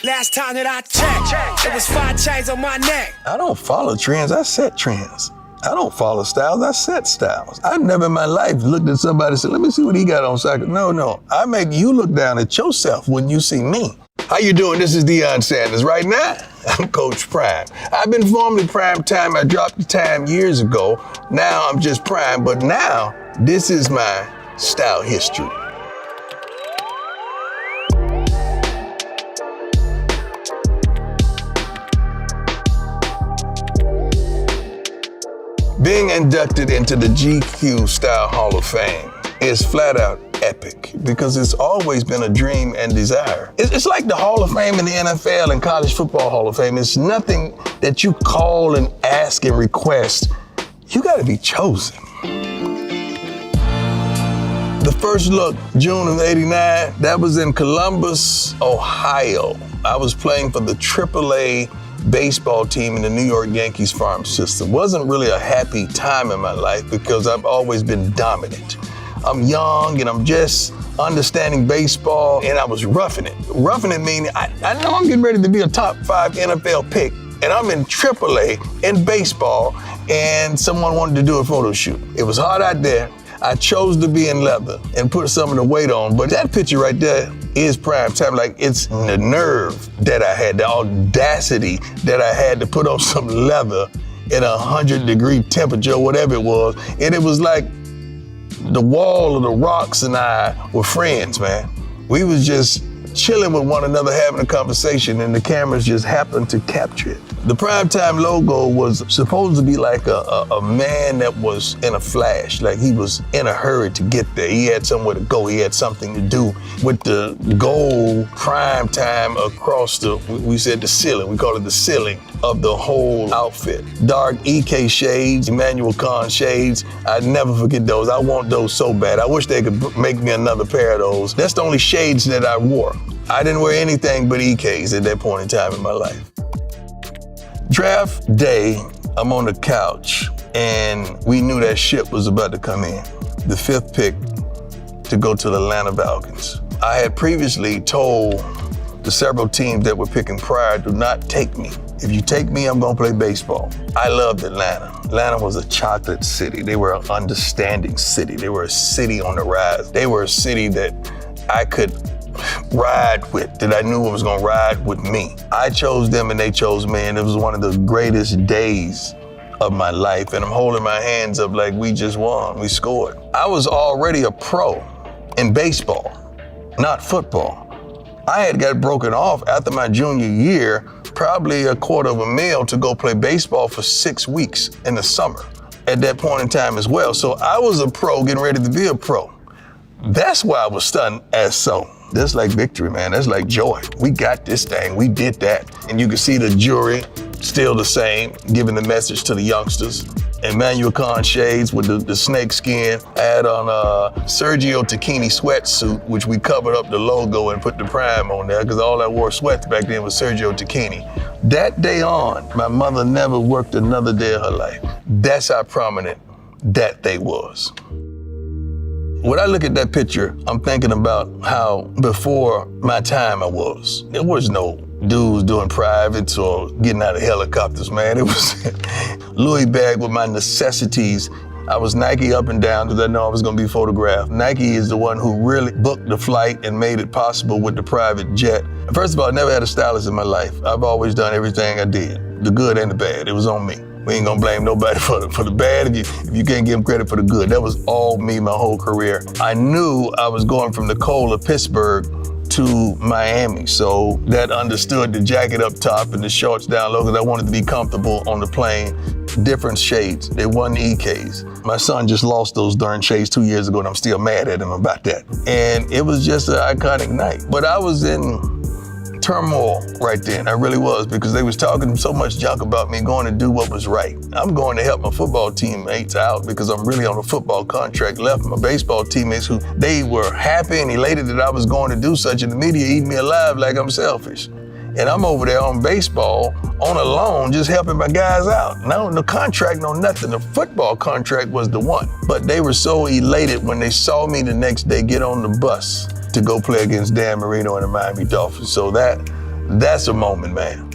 Last time that I checked, it was 5 chains on my neck. I don't follow trends, I set trends. I don't follow styles, I set styles. I've never in my life looked at somebody and said, let me see what he got on cycle. No, I make you look down at yourself when you see me. How you doing? This is Deion Sanders. Right now, I'm Coach Prime. I've been formerly Prime Time. I dropped the time years ago. Now I'm just Prime, but now this is my style history. Being inducted into the GQ Style Hall of Fame is flat out epic because it's always been a dream and desire. It's like the Hall of Fame in the NFL and College Football Hall of Fame. It's nothing that you call and ask and request. You gotta be chosen. The first look, June of '89, that was in Columbus, Ohio. I was playing for the AAA baseball team in the New York Yankees farm system. Wasn't really a happy time in my life because I've always been dominant. I'm young and I'm just understanding baseball and I was roughing it. Roughing it meaning I know I'm getting ready to be a top 5 NFL pick and I'm in AAA in baseball and someone wanted to do a photo shoot. It was hot out there. I chose to be in leather and put some of the weight on, but that picture right there is prime time. Like, it's the nerve that I had, the audacity that I had to put on some leather in 100-degree temperature, whatever it was. And it was like the wall of the rocks and I were friends, man. We was just chilling with one another, having a conversation, and the cameras just happened to capture it. The primetime logo was supposed to be like a man that was in a flash, like he was in a hurry to get there. He had somewhere to go, he had something to do. With the gold primetime across we said the ceiling, we call it the ceiling of the whole outfit. Dark EK shades, Emmanuel Khan shades, I'd never forget those. I want those so bad. I wish they could make me another pair of those. That's the only shades that I wore. I didn't wear anything but EKs at that point in time in my life. Draft day, I'm on the couch, and we knew that ship was about to come in. The 5th pick to go to the Atlanta Falcons. I had previously told the several teams that were picking prior, do not take me. If you take me, I'm gonna play baseball. I loved Atlanta. Atlanta was a chocolate city. They were an understanding city. They were a city on the rise. They were a city that I could ride with, that I knew was gonna ride with me. I chose them and they chose me, and it was one of the greatest days of my life. And I'm holding my hands up like we just won, we scored. I was already a pro in baseball, not football. I had got broken off after my junior year, probably $250,000 to go play baseball for 6 weeks in the summer at that point in time as well. So I was a pro getting ready to be a pro. That's why I was stunned as so. That's like victory, man. That's like joy. We got this thing. We did that. And you can see the jury still the same, giving the message to the youngsters. Emmanuel Khan shades with the snake skin. I had on a Sergio Tacchini sweatsuit, which we covered up the logo and put the prime on there because all I wore sweats back then was Sergio Tacchini. That day on, my mother never worked another day of her life. That's how prominent that day was. When I look at that picture, I'm thinking about how before my time I was. There was no dudes doing privates or getting out of helicopters, man. It was Louis bag with my necessities. I was Nike up and down because I know I was gonna be photographed. Nike is the one who really booked the flight and made it possible with the private jet. First of all, I never had a stylist in my life. I've always done everything I did, the good and the bad. It was on me. We ain't gonna blame nobody for the bad if you can't give them credit for the good. That was all me my whole career. I knew I was going from the cold of Pittsburgh to Miami, so that understood the jacket up top and the shorts down low because I wanted to be comfortable on the plane. Different shades, they wasn't EKs. My son just lost those darn shades 2 years ago and I'm still mad at him about that. And it was just an iconic night. But I was in turmoil right then, I really was, because they was talking so much junk about me going to do what was right. I'm going to help my football teammates out because I'm really on a football contract left. My baseball teammates who they were happy and elated that I was going to do such, and the media eat me alive like I'm selfish. And I'm over there on baseball, on a loan, just helping my guys out. No contract, no nothing. The football contract was the one. But they were so elated when they saw me the next day get on the bus to go play against Dan Marino and the Miami Dolphins. So that That's a moment, man.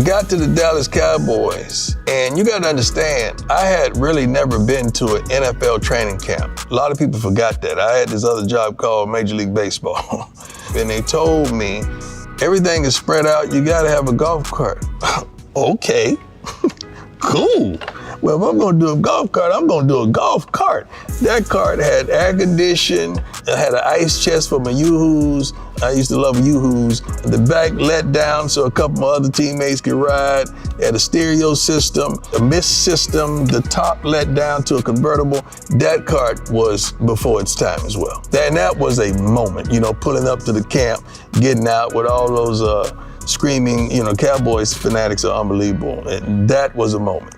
Got to the Dallas Cowboys, and you got to understand, I had really never been to an NFL training camp. A lot of people forgot that. I had this other job called Major League Baseball, and they told me, everything is spread out, you got to have a golf cart. Okay, cool. Well, if I'm gonna do a golf cart, I'm gonna do a golf cart. That cart had air conditioning, it had an ice chest for my Yoo-Hoos. I used to love Yoo-Hoos. The back let down so a couple of my other teammates could ride. It had a stereo system, a mist system, the top let down to a convertible. That cart was before its time as well. And that was a moment, pulling up to the camp, getting out with all those screaming, Cowboys fanatics are unbelievable. And that was a moment.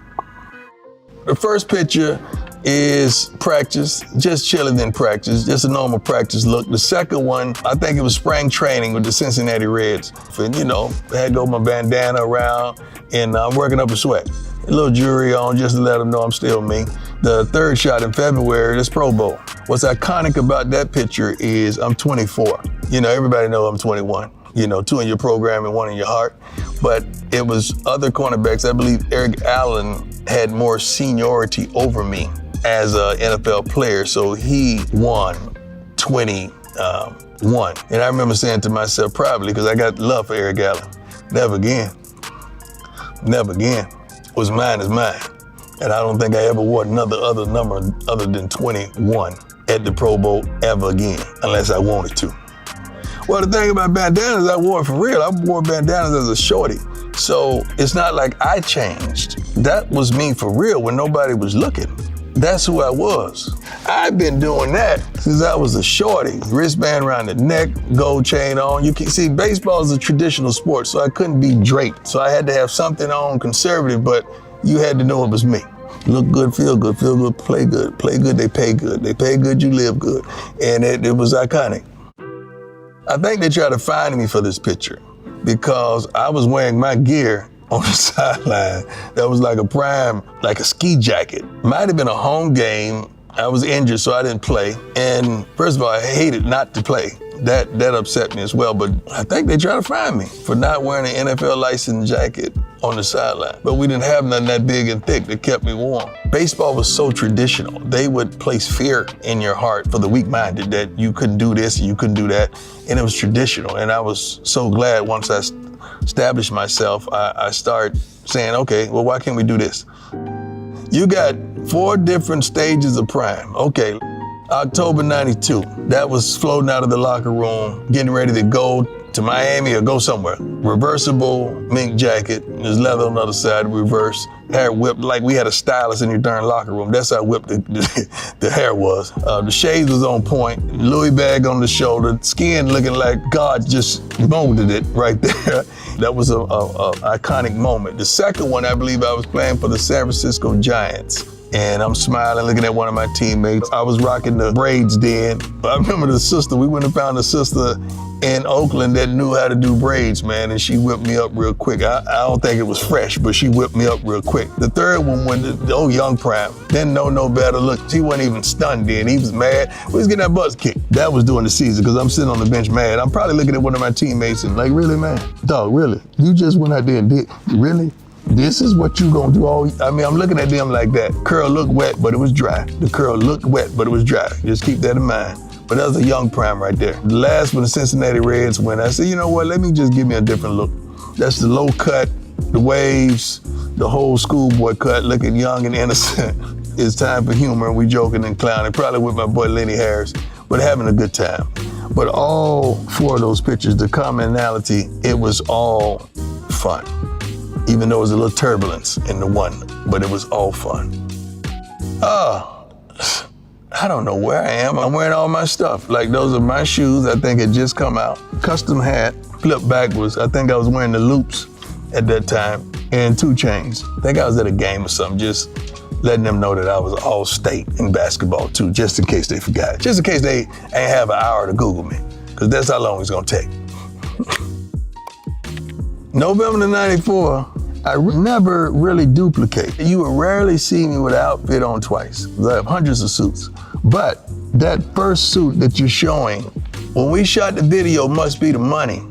The first picture is practice, just chilling in practice, just a normal practice look. The second one, I think it was spring training with the Cincinnati Reds. And, I had to go with my bandana around, and I'm working up a sweat. A little jewelry on just to let them know I'm still me. The third shot in February, this Pro Bowl. What's iconic about that picture is I'm 24. Everybody knows I'm 21. 2 in your program and 1 in your heart. But it was other cornerbacks. I believe Eric Allen had more seniority over me as an NFL player, so he won 21. And I remember saying to myself proudly, because I got love for Eric Allen, never again. Never again. What's mine is mine. And I don't think I ever wore other number other than 21 at the Pro Bowl ever again, unless I wanted to. Well, the thing about bandanas, I wore it for real. I wore bandanas as a shorty. So it's not like I changed. That was me for real when nobody was looking. That's who I was. I've been doing that since I was a shorty. Wristband around the neck, gold chain on. You can see, baseball is a traditional sport, so I couldn't be draped. So I had to have something on conservative, but you had to know it was me. Look good, feel good, play good. Play good, they pay good. They pay good, you live good. And it was iconic. I think they tried to find me for this picture because I was wearing my gear on the sideline. That was like a ski jacket. Might have been a home game. I was injured, so I didn't play. And first of all, I hated not to play. That upset me as well, but I think they tried to find me for not wearing an NFL licensed jacket on the sideline. But we didn't have nothing that big and thick that kept me warm. Baseball was so traditional. They would place fear in your heart for the weak-minded that you couldn't do this and you couldn't do that. And it was traditional. And I was so glad once I established myself, I started saying, okay, well, why can't we do this? You got 4 different stages of prime. Okay, October 92, that was floating out of the locker room, getting ready to go to Miami or go somewhere. Reversible mink jacket, there's leather on the other side, reverse, hair whipped like we had a stylist in your darn locker room. That's how whipped the hair was. The shades was on point, Louis bag on the shoulder, skin looking like God just molded it right there. That was a iconic moment. The second one, I believe I was playing for the San Francisco Giants. And I'm smiling, looking at one of my teammates. I was rocking the braids then. I remember we went and found a sister in Oakland that knew how to do braids, man, and she whipped me up real quick. I don't think it was fresh, but she whipped me up real quick. The third one, when the old young prime, didn't know no better. Look, he wasn't even stunned then. He was mad. We was getting that butts kicked. That was during the season, because I'm sitting on the bench mad. I'm probably looking at one of my teammates and like, really, man? Dog, really? You just went out there and did, really? This is what you gonna do I'm looking at them like that. Curl looked wet, but it was dry. The curl looked wet, but it was dry. Just keep that in mind. But that was a young prime right there. The last one, the Cincinnati Reds, when I said, you know what, let me just give me a different look. That's the low cut, the waves, the whole schoolboy cut, looking young and innocent. It's time for humor, and we joking and clowning, probably with my boy Lenny Harris, but having a good time. But all 4 of those pictures, the commonality, it was all fun. Even though it was a little turbulence in the one, but it was all fun. I don't know where I am. I'm wearing all my stuff. Like, those are my shoes, I think had just come out. Custom hat, flipped backwards. I think I was wearing the loops at that time, and 2 chains. I think I was at a game or something, just letting them know that I was all state in basketball too, just in case they forgot. Just in case they ain't have an hour to Google me, because that's how long it's gonna take. November 94, I never really duplicate. You would rarely see me with an outfit on twice. I have hundreds of suits. But that first suit that you're showing, when we shot the video, Must Be the Money,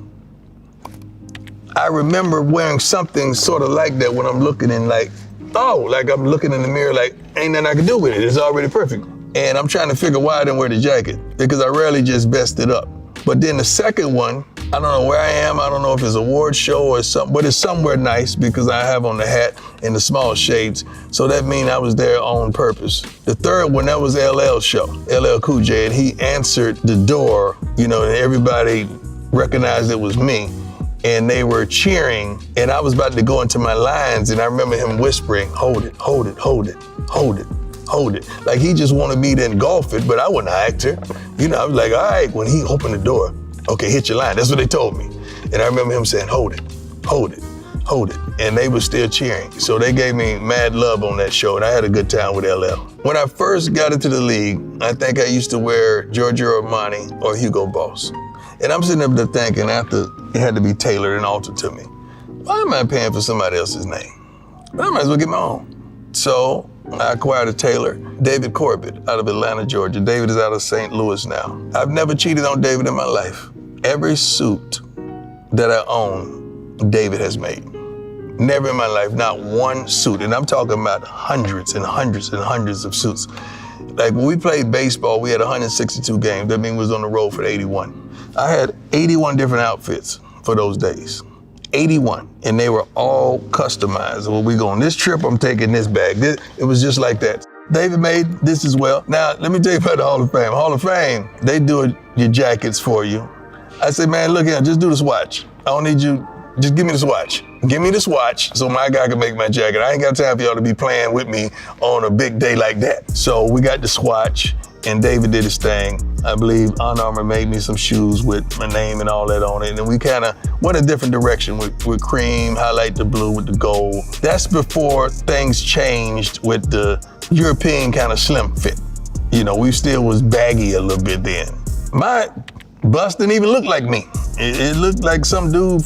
I remember wearing something sort of like that when I'm looking in like I'm looking in the mirror like, ain't nothing I can do with it. It's already perfect. And I'm trying to figure why I didn't wear the jacket because I rarely just vest it up. But then the second one, I don't know where I am. I don't know if it's a award show or something, but it's somewhere nice because I have on the hat and the small shades. So that means I was there on purpose. The third one, that was LL's show, LL Cool J, and he answered the door, and everybody recognized it was me. And they were cheering, and I was about to go into my lines, and I remember him whispering, hold it, hold it, hold it, hold it, hold it. Like he just wanted me to engulf it, but I wasn't an actor. I was like, all right, when he opened the door, okay, hit your line. That's what they told me. And I remember him saying, hold it, hold it, hold it. And they were still cheering. So they gave me mad love on that show, and I had a good time with LL. When I first got into the league, I think I used to wear Giorgio Armani or Hugo Boss. And I'm sitting up there thinking after it had to be tailored and altered to me, why am I paying for somebody else's name? But I might as well get my own. So I acquired a tailor, David Corbett, out of Atlanta, Georgia. David is out of St. Louis now. I've never cheated on David in my life. Every suit that I own, David has made. Never in my life, not one suit. And I'm talking about hundreds and hundreds and hundreds of suits. Like when we played baseball, we had 162 games. That means we was on the road for 81. I had 81 different outfits for those days. 81, and they were all customized. Well, we go on this trip, I'm taking this bag. It was just like that. David made this as well. Now, let me tell you about the Hall of Fame. Hall of Fame, they do your jackets for you. I say, man, look here, just do the swatch. I don't need you, just give me the swatch. Give me the swatch so my guy can make my jacket. I ain't got time for y'all to be playing with me on a big day like that. So we got the swatch, and David did his thing. I believe Under Armour made me some shoes with my name and all that on it. And we kind of went a different direction with cream, highlight the blue with the gold. That's before things changed with the European kind of slim fit. We still was baggy a little bit then. My bust didn't even look like me. It looked like some dude,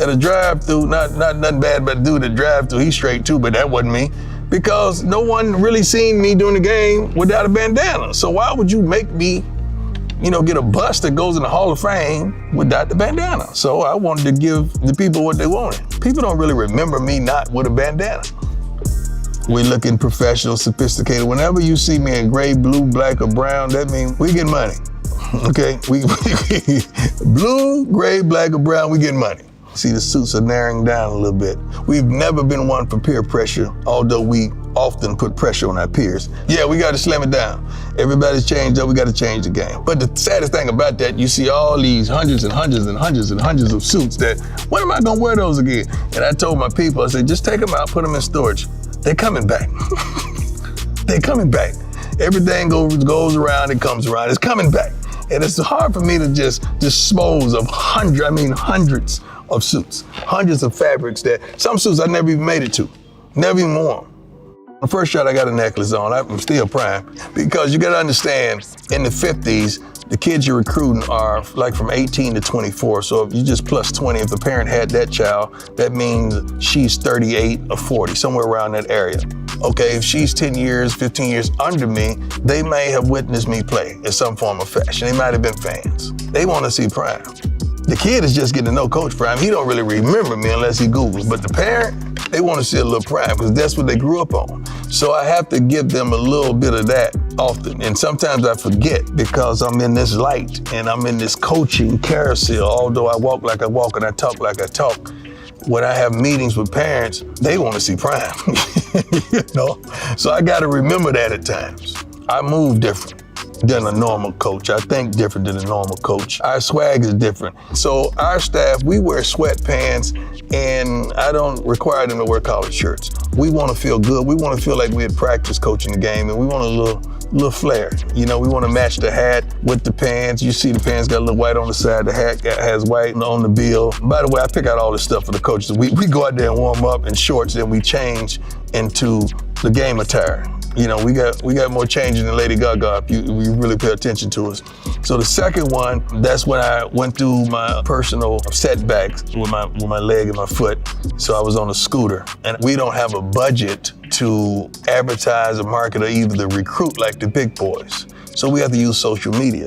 at a drive-through, not nothing bad about the dude at drive-through, he's straight too, but that wasn't me. Because no one really seen me during the game without a bandana. So why would you make me, get a bust that goes in the Hall of Fame without the bandana? So I wanted to give the people what they wanted. People don't really remember me not with a bandana. We're looking professional, sophisticated. Whenever you see me in gray, blue, black, or brown, that means we get money, okay? We blue, gray, black, or brown, we get money. See, the suits are narrowing down a little bit. We've never been one for peer pressure, although we often put pressure on our peers. Yeah, we got to slim it down. Everybody's changed up, we got to change the game. But the saddest thing about that, you see all these hundreds and hundreds and hundreds and hundreds of suits that, when am I gonna wear those again? And I told my people, I said, just take them out, put them in storage. They're coming back. They're coming back. Everything goes around, it comes around, it's coming back. And it's hard for me to just dispose of hundreds of suits, hundreds of fabrics that some suits I never even made it to, never even worn. The first shot I got a necklace on, I'm still prime, because you gotta understand, in the 50s, the kids you're recruiting are like from 18 to 24, so if you just plus 20, if the parent had that child, that means she's 38 or 40, somewhere around that area. Okay, if she's 10 years, 15 years under me, they may have witnessed me play in some form of fashion. They might have been fans. They wanna see prime. The kid is just getting to know Coach Prime. He don't really remember me unless he Googles. But the parent, they want to see a little Prime because that's what they grew up on. So I have to give them a little bit of that often. And sometimes I forget because I'm in this light and I'm in this coaching carousel. Although I walk like I walk and I talk like I talk. When I have meetings with parents, they want to see Prime. So I got to remember that at times. I move different than a normal coach. I think different than a normal coach. Our swag is different. So our staff, we wear sweatpants, and I don't require them to wear collared shirts. We want to feel good. We want to feel like we had practiced coaching the game, and we want a little flair. We want to match the hat with the pants. You see the pants got a little white on the side. The hat has white on the bill. By the way, I pick out all this stuff for the coaches. We go out there and warm up in shorts, then we change into the game attire. We got more changing than Lady Gaga if you really pay attention to us. So the second one, that's when I went through my personal setbacks with my leg and my foot. So I was on a scooter, and we don't have a budget to advertise or market or even to recruit like the big boys. So we have to use social media.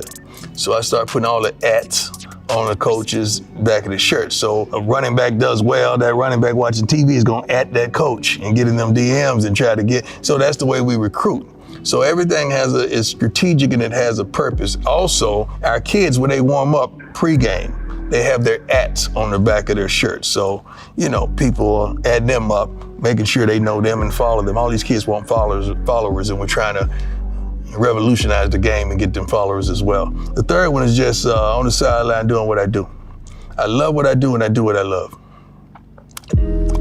So I started putting all the ats on the coach's back of the shirt. So a running back does well, that running back watching TV is gonna at that coach and getting them DMs and try to get, so that's the way we recruit. So everything is strategic and it has a purpose. Also, our kids, when they warm up pregame, they have their ats on the back of their shirts. So, you know, people add them up, making sure they know them and follow them. All these kids want followers, and we're trying to revolutionize the game and get them followers as well. The third one is just on the sideline doing what I do. I love what I do and I do what I love.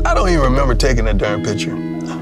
I don't even remember taking that darn picture,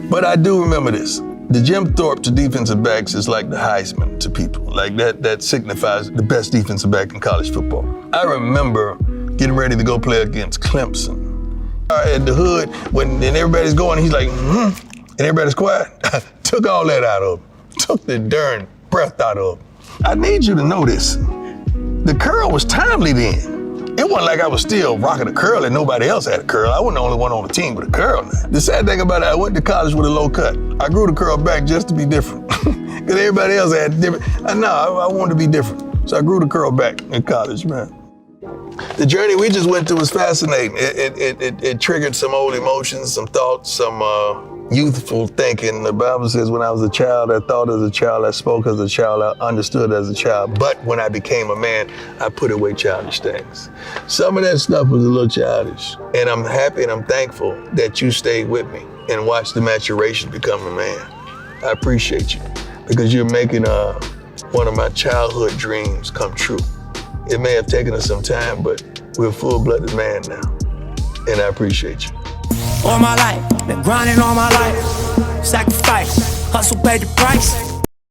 but I do remember this. The Jim Thorpe to defensive backs is like the Heisman to people. Like that signifies the best defensive back in college football. I remember getting ready to go play against Clemson. At the hood, when everybody's going, he's like, and everybody's quiet. I took all that out of him. Took the darn breath out of him. I need you to know this. The curl was timely then. It wasn't like I was still rocking a curl and nobody else had a curl. I wasn't the only one on the team with a curl. The sad thing about it, I went to college with a low cut. I grew the curl back just to be different. Because everybody else had different. I wanted to be different. So I grew the curl back in college, man. The journey we just went through was fascinating. It triggered some old emotions, some thoughts, some youthful thinking. The Bible says when I was a child, I thought as a child, I spoke as a child, I understood as a child. But when I became a man, I put away childish things. Some of that stuff was a little childish. And I'm happy and I'm thankful that you stayed with me and watched the maturation become a man. I appreciate you because you're making one of my childhood dreams come true. It may have taken us some time, but we're a full-blooded man now. And I appreciate you. All my life, been grinding all my life. Sacrifice, hustle paid the price.